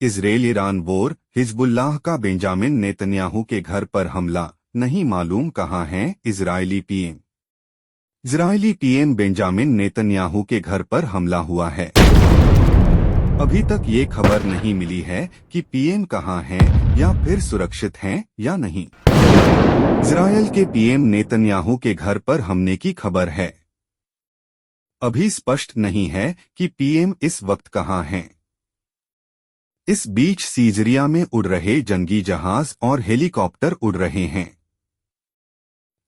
Israel Iran war, Hezbollah का Benjamin Netanyahu के घर पर हमला, नहीं मालूम कहाँ हैं Israeli PM. Israeli PM Benjamin Netanyahu के घर पर हमला हुआ है। अभी तक ये खबर नहीं मिली है कि पीएम कहाँ हैं या फिर सुरक्षित हैं या नहीं। इजरायल के पीएम नेतन्याहू के घर पर हमले की खबर है। अभी स्पष्ट नहीं है कि पीएम इस वक्त कहाँ हैं। इस बीच सीजरिया में उड़ रहे जंगी जहाज और हेलीकॉप्टर उड़ रहे हैं।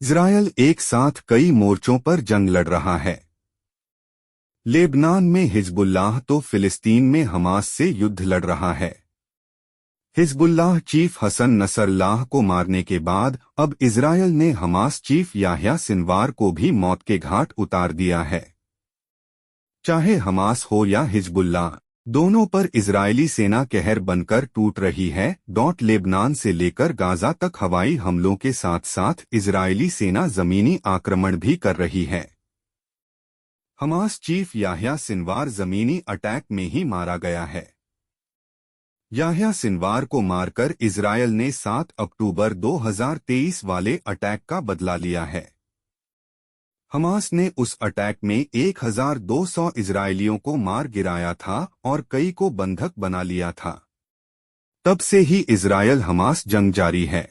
इजरायल एक साथ कई मोर्चों पर जंग लड़ रहा है। लेबनान में हिजबुल्लाह तो फिलिस्तीन में हमास से युद्ध लड़ रहा है। हिजबुल्लाह चीफ हसन नसरल्लाह को मारने के बाद अब इजरायल ने हमास चीफ याह्या सिनवार को भी मौत के घाट उतार दिया है। चाहे हमास हो या हिजबुल्लाह, दोनों पर इजरायली सेना कहर बनकर टूट रही है। लेबनान से लेकर गाजा तक हवाई हमलों के साथ साथ इजरायली सेना जमीनी आक्रमण भी कर रही है। हमास चीफ याह्या सिनवार जमीनी अटैक में ही मारा गया है। याह्या सिनवार को मारकर इजरायल ने 7 अक्टूबर 2023 वाले अटैक का बदला लिया है। हमास ने उस अटैक में 1200 इजरायलियों को मार गिराया था और कई को बंधक बना लिया था। तब से ही इजरायल हमास जंग जारी है।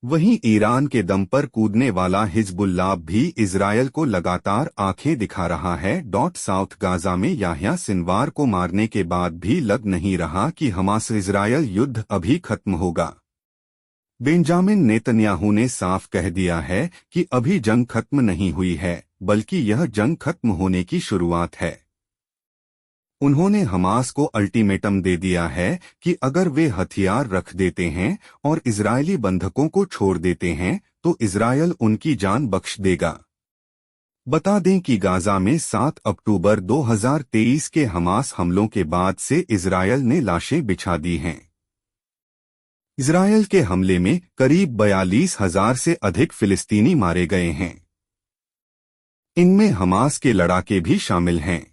वहीं ईरान के दम पर कूदने वाला हिजबुल्लाह भी इजरायल को लगातार आंखें दिखा रहा है। साउथ गाजा में याह्या सिनवार को मारने के बाद भी लग नहीं रहा कि हमास इजरायल युद्ध अभी खत्म होगा। बेंजामिन नेतन्याहू ने साफ कह दिया है कि अभी जंग खत्म नहीं हुई है, बल्कि यह जंग खत्म होने की शुरुआत है। उन्होंने हमास को अल्टीमेटम दे दिया है कि अगर वे हथियार रख देते हैं और इजरायली बंधकों को छोड़ देते हैं तो इजरायल उनकी जान बख्श देगा। बता दें कि गाजा में 7 अक्टूबर 2023 के हमास हमलों के बाद से इजरायल ने लाशें बिछा दी हैं। इजरायल के हमले में करीब 42,000 से अधिक फिलिस्तीनी मारे गए हैं। इनमें हमास के लड़ाके भी शामिल हैं।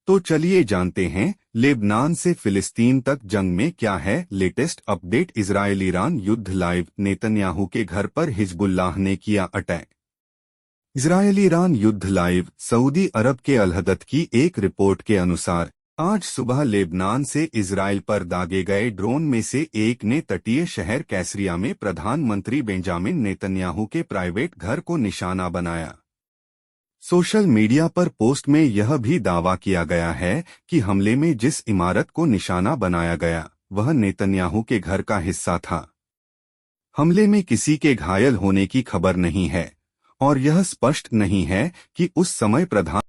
तो चलिए जानते हैं लेबनान से फिलिस्तीन तक जंग में क्या है लेटेस्ट अपडेट। इजरायल ईरान युद्ध लाइव, नेतन्याहू के घर पर हिजबुल्लाह ने किया अटैक। इजरायल ईरान युद्ध लाइव। सऊदी अरब के अलहदत की एक रिपोर्ट के अनुसार आज सुबह लेबनान से इजरायल पर दागे गए ड्रोन में से एक ने तटीय शहर कैसरिया में प्रधानमंत्री बेंजामिन नेतन्याहू के प्राइवेट घर को निशाना बनाया। सोशल मीडिया पर पोस्ट में यह भी दावा किया गया है कि हमले में जिस इमारत को निशाना बनाया गया वह नेतन्याहू के घर का हिस्सा था। हमले में किसी के घायल होने की खबर नहीं है और यह स्पष्ट नहीं है कि उस समय प्रधान